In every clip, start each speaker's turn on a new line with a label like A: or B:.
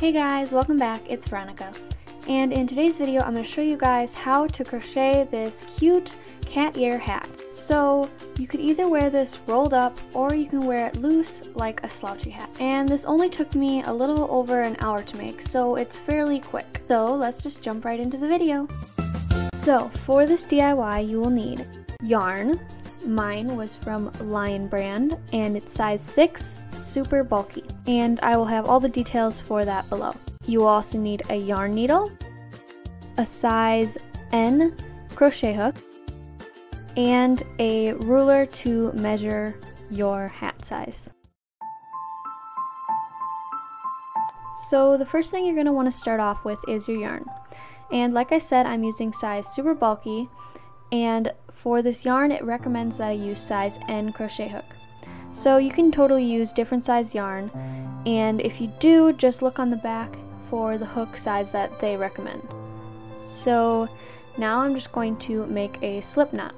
A: Hey guys, welcome back, it's Veronica. And in today's video, I'm going to show you guys how to crochet this cute cat ear hat. So you could either wear this rolled up or you can wear it loose like a slouchy hat. And this only took me a little over an hour to make, so it's fairly quick. So let's just jump right into the video. So for this DIY, you will need yarn. Mine was from Lion brand and it's size 6, super bulky. And I will have all the details for that below. You will also need a yarn needle, a size N crochet hook, and a ruler to measure your hat size. So the first thing you're going to want to start off with is your yarn. And like I said, I'm using size super bulky, and for this yarn it recommends that I use size N crochet hook. So you can totally use different size yarn, and if you do, just look on the back for the hook size that they recommend. So now I'm just going to make a slip knot.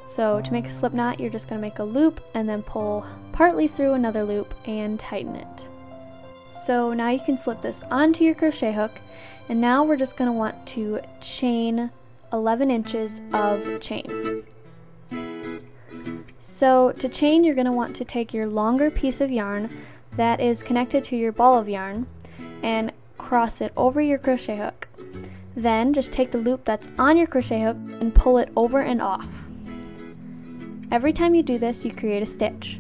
A: So to make a slip knot, you're just going to make a loop and then pull partly through another loop and tighten it. So now you can slip this onto your crochet hook, and now we're just going to want to chain 11 inches of chain. So to chain, you're going to want to take your longer piece of yarn that is connected to your ball of yarn and cross it over your crochet hook. Then just take the loop that's on your crochet hook and pull it over and off. Every time you do this, you create a stitch.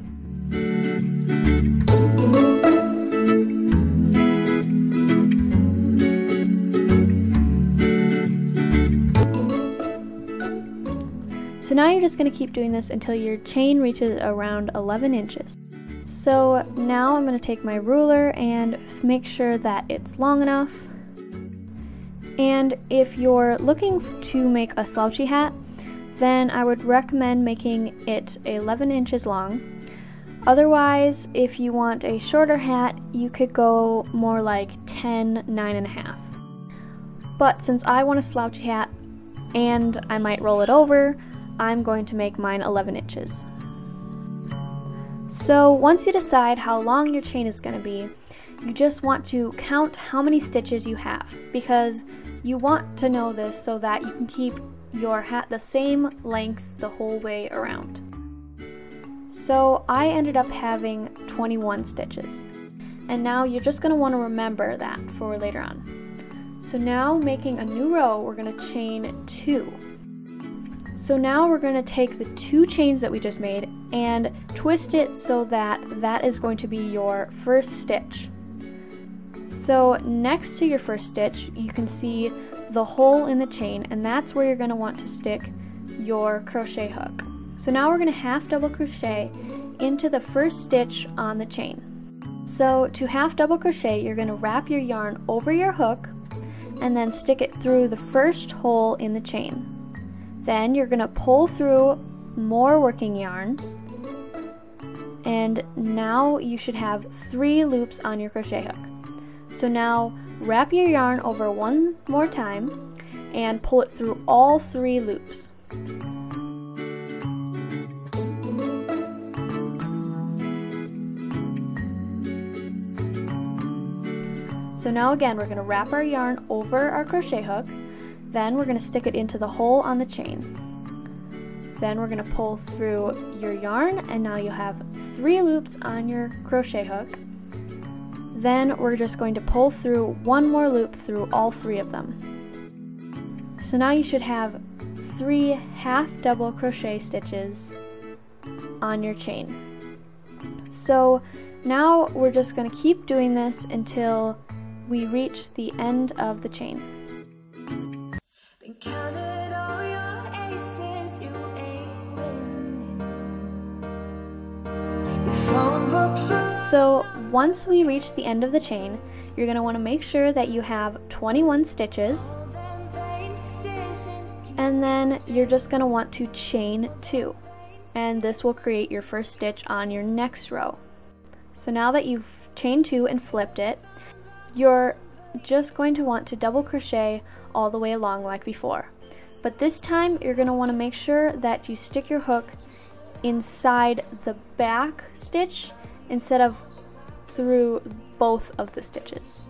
A: So now you're just going to keep doing this until your chain reaches around 11 inches. So now I'm going to take my ruler and make sure that it's long enough. And if you're looking to make a slouchy hat, then I would recommend making it 11 inches long. Otherwise, if you want a shorter hat, you could go more like 10, 9.5. But since I want a slouchy hat and I might roll it over, I'm going to make mine 11 inches. So once you decide how long your chain is going to be, you just want to count how many stitches you have, because you want to know this so that you can keep your hat the same length the whole way around. So I ended up having 21 stitches, and now you're just going to want to remember that for later on. So now, making a new row, we're going to chain 2. So now we're going to take the 2 chains that we just made and twist it so that that is going to be your first stitch. So next to your first stitch, you can see the hole in the chain, and that's where you're going to want to stick your crochet hook. So now we're going to half double crochet into the first stitch on the chain. So to half double crochet, you're going to wrap your yarn over your hook and then stick it through the first hole in the chain. Then you're going to pull through more working yarn, and now you should have 3 loops on your crochet hook. So now wrap your yarn over one more time and pull it through all 3 loops. So now again, we're going to wrap our yarn over our crochet hook. Then we're going to stick it into the hole on the chain. Then we're going to pull through your yarn, and now you'll have 3 loops on your crochet hook. Then we're just going to pull through one more loop through all 3 of them. So now you should have 3 half double crochet stitches on your chain. So now we're just going to keep doing this until we reach the end of the chain.
B: Counted all your aces, you ain't winning. Your phone book for...
A: So once we reach the end of the chain, you're going to want to make sure that you have 21 stitches, and then you're just going to want to chain 2, and this will create your first stitch on your next row. So now that you've chained 2 and flipped it, you're just going to want to double crochet all the way along like before. But this time you're going to want to make sure that you stick your hook inside the back stitch instead of through both of the stitches.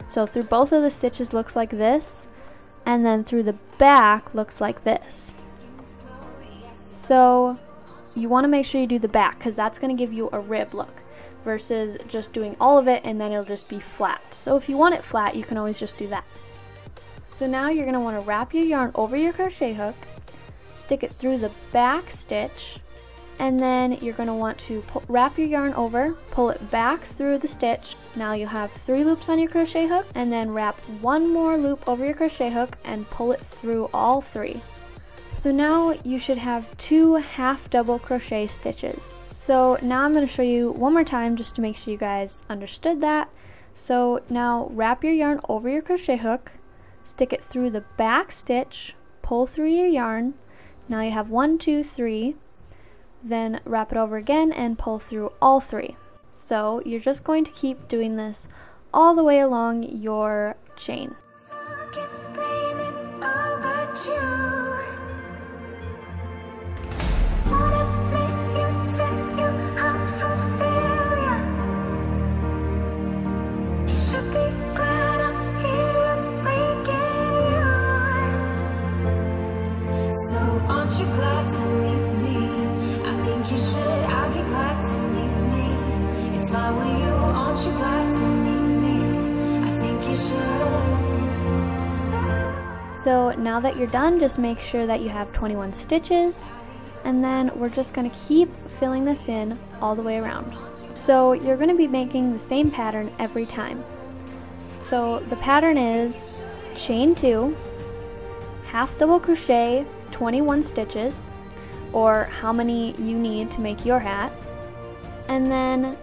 A: So through both of the stitches looks like this, and then through the back looks like this. So you want to make sure you do the back, because that's going to give you a rib look versus just doing all of it and then it'll just be flat. So if you want it flat, you can always just do that. So now you're going to want to wrap your yarn over your crochet hook, stick it through the back stitch, and then you're going to want to wrap your yarn over, pull it back through the stitch. Now you'll have 3 loops on your crochet hook, and then wrap 1 more loop over your crochet hook and pull it through all 3. So now you should have 2 half double crochet stitches. So now I'm going to show you one more time just to make sure you guys understood that. So now wrap your yarn over your crochet hook, stick it through the back stitch, pull through your yarn. Now you have 1, 2, 3. Then wrap it over again and pull through all 3. So you're just going to keep doing this all the way along your chain.
B: Aren't you glad to meet me? I think you should. I'd be glad to meet me. If I were you, aren't you glad to meet me? I think you should.
A: So now that you're done, just make sure that you have 21 stitches, and then we're just going to keep filling this in all the way around. So you're going to be making the same pattern every time. So the pattern is chain 2, half double crochet, 21 stitches, or how many you need to make your hat, and then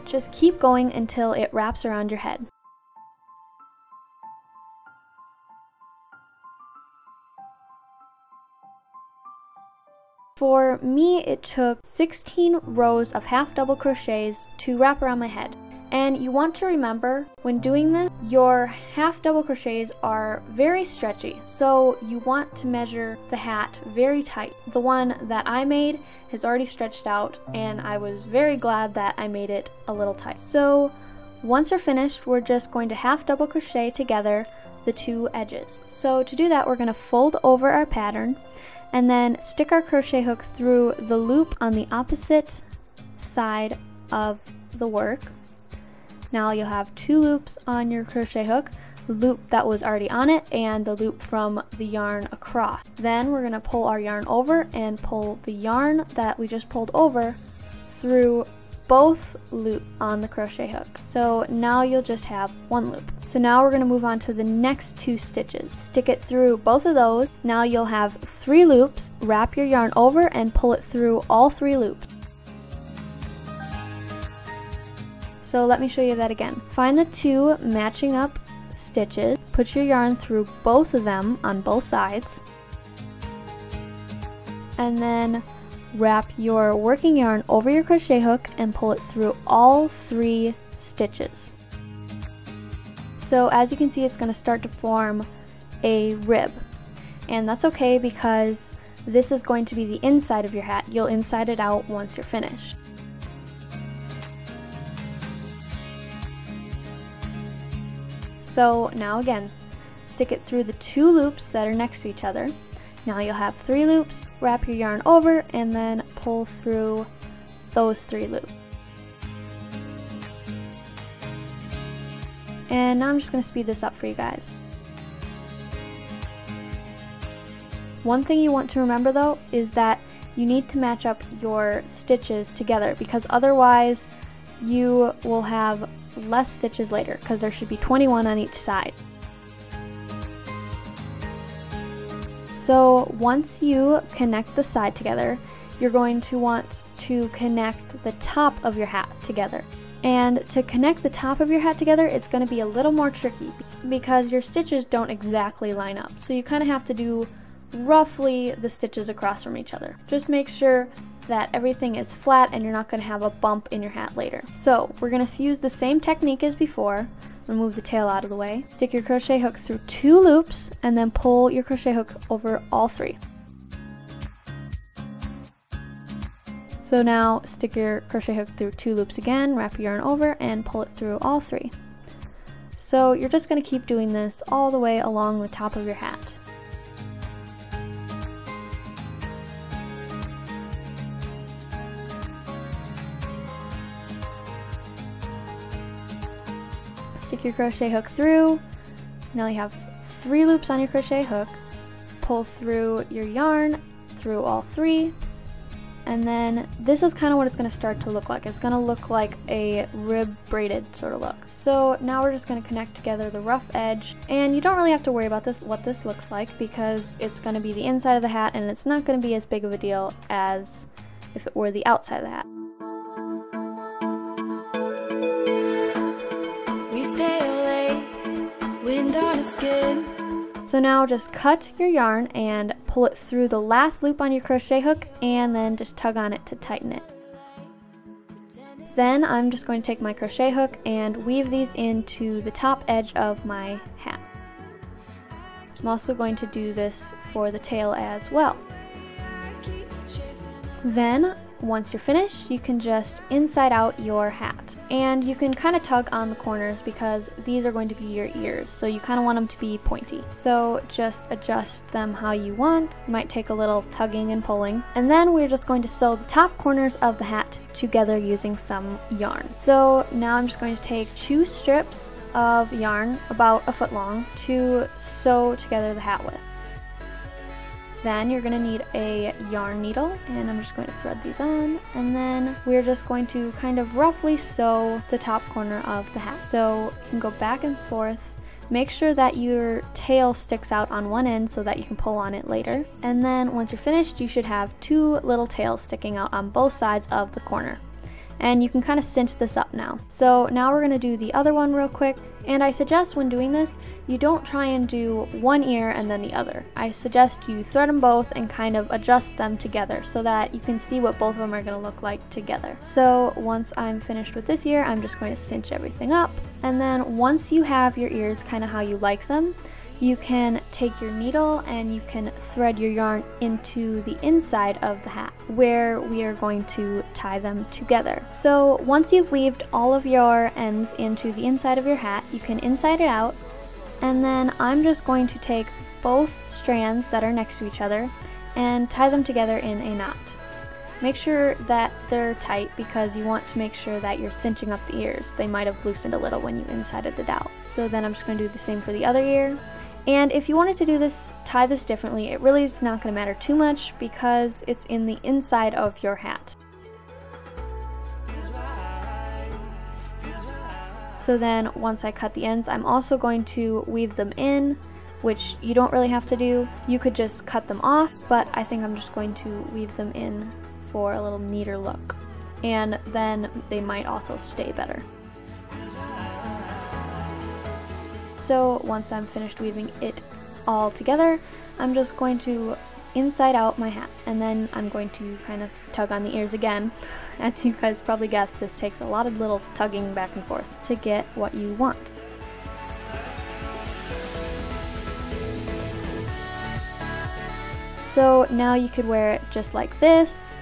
A: just keep going until it wraps around your head. For me, it took 16 rows of half double crochets to wrap around my head. And you want to remember, when doing this, your half double crochets are very stretchy, so you want to measure the hat very tight. The one that I made has already stretched out, and I was very glad that I made it a little tight. So once we're finished, we're just going to half double crochet together the 2 edges. So to do that, we're going to fold over our pattern and then stick our crochet hook through the loop on the opposite side of the work. Now you'll have 2 loops on your crochet hook, the loop that was already on it and the loop from the yarn across. Then we're going to pull our yarn over and pull the yarn that we just pulled over through both loops on the crochet hook. So now you'll just have 1 loop. So now we're going to move on to the next 2 stitches. Stick it through both of those. Now you'll have 3 loops. Wrap your yarn over and pull it through all 3 loops. So let me show you that again. Find the 2 matching up stitches, put your yarn through both of them on both sides, and then wrap your working yarn over your crochet hook and pull it through all 3 stitches. So as you can see, it's going to start to form a rib, and that's okay because this is going to be the inside of your hat. You'll inside it out once you're finished. So now again, stick it through the 2 loops that are next to each other. Now you'll have 3 loops, wrap your yarn over, and then pull through those 3 loops. And now I'm just going to speed this up for you guys. One thing you want to remember though is that you need to match up your stitches together, because otherwise you will have less stitches later, because there should be 21 on each side. So once you connect the side together, you're going to want to connect the top of your hat together. And to connect the top of your hat together, it's going to be a little more tricky because your stitches don't exactly line up. So you kind of have to do roughly the stitches across from each other. Just make sure that everything is flat and you're not going to have a bump in your hat later. So we're going to use the same technique as before. Remove the tail out of the way. Stick your crochet hook through 2 loops and then pull your crochet hook over all 3. So now stick your crochet hook through 2 loops again, wrap your yarn over and pull it through all 3. So So you're just going to keep doing this all the way along the top of your hat. Stick your crochet hook through. Now you have 3 loops on your crochet hook. Pull through your yarn through all 3, and then this is kind of what it's going to start to look like. It's going to look like a rib braided sort of look. So now we're just going to connect together the rough edge, and you don't really have to worry about what this looks like, because it's going to be the inside of the hat and it's not going to be as big of a deal as if it were the outside of the hat.
B: We stay late, wind on a skin.
A: So now just cut your yarn and pull it through the last loop on your crochet hook, and then just tug on it to tighten it. Then I'm just going to take my crochet hook and weave these into the top edge of my hat. I'm also going to do this for the tail as well. Then once you're finished, you can just inside out your hat, and you can kind of tug on the corners because these are going to be your ears, so you kind of want them to be pointy. So just adjust them how you want. It might take a little tugging and pulling, and then we're just going to sew the top corners of the hat together using some yarn. So now I'm just going to take 2 strips of yarn about 1 foot long to sew together the hat with. Then you're going to need a yarn needle, and I'm just going to thread these on, and then we're just going to kind of roughly sew the top corner of the hat. So you can go back and forth. Make sure that your tail sticks out on one end so that you can pull on it later. And then once you're finished, you should have 2 little tails sticking out on both sides of the corner. And you can kind of cinch this up now. So now we're going to do the other one real quick, and I suggest when doing this, you don't try and do one ear and then the other. I suggest you thread them both and kind of adjust them together so that you can see what both of them are going to look like together. So once I'm finished with this ear, I'm just going to cinch everything up, and then once you have your ears kind of how you like them, you can take your needle and you can thread your yarn into the inside of the hat where we are going to tie them together. So once you've weaved all of your ends into the inside of your hat, you can inside it out, and then I'm just going to take both strands that are next to each other and tie them together in a knot. Make sure that they're tight because you want to make sure that you're cinching up the ears. They might have loosened a little when you insided it out. So then I'm just going to do the same for the other ear. And if you wanted to do this, tie this differently, it really is not going to matter too much because it's in the inside of your hat. So then once I cut the ends, I'm also going to weave them in, which you don't really have to do. You could just cut them off, but I think I'm just going to weave them in for a little neater look. And then they might also stay better. So once I'm finished weaving it all together, I'm just going to inside out my hat, and then I'm going to kind of tug on the ears again. As you guys probably guessed, this takes a lot of little tugging back and forth to get what you want. So now you could wear it just like this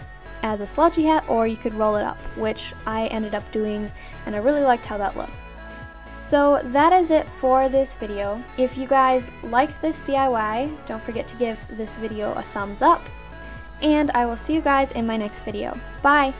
A: as a slouchy hat, or you could roll it up, which I ended up doing, and I really liked how that looked. So that is it for this video. If you guys liked this DIY, don't forget to give this video a thumbs up, and I will see you guys in my next video. Bye!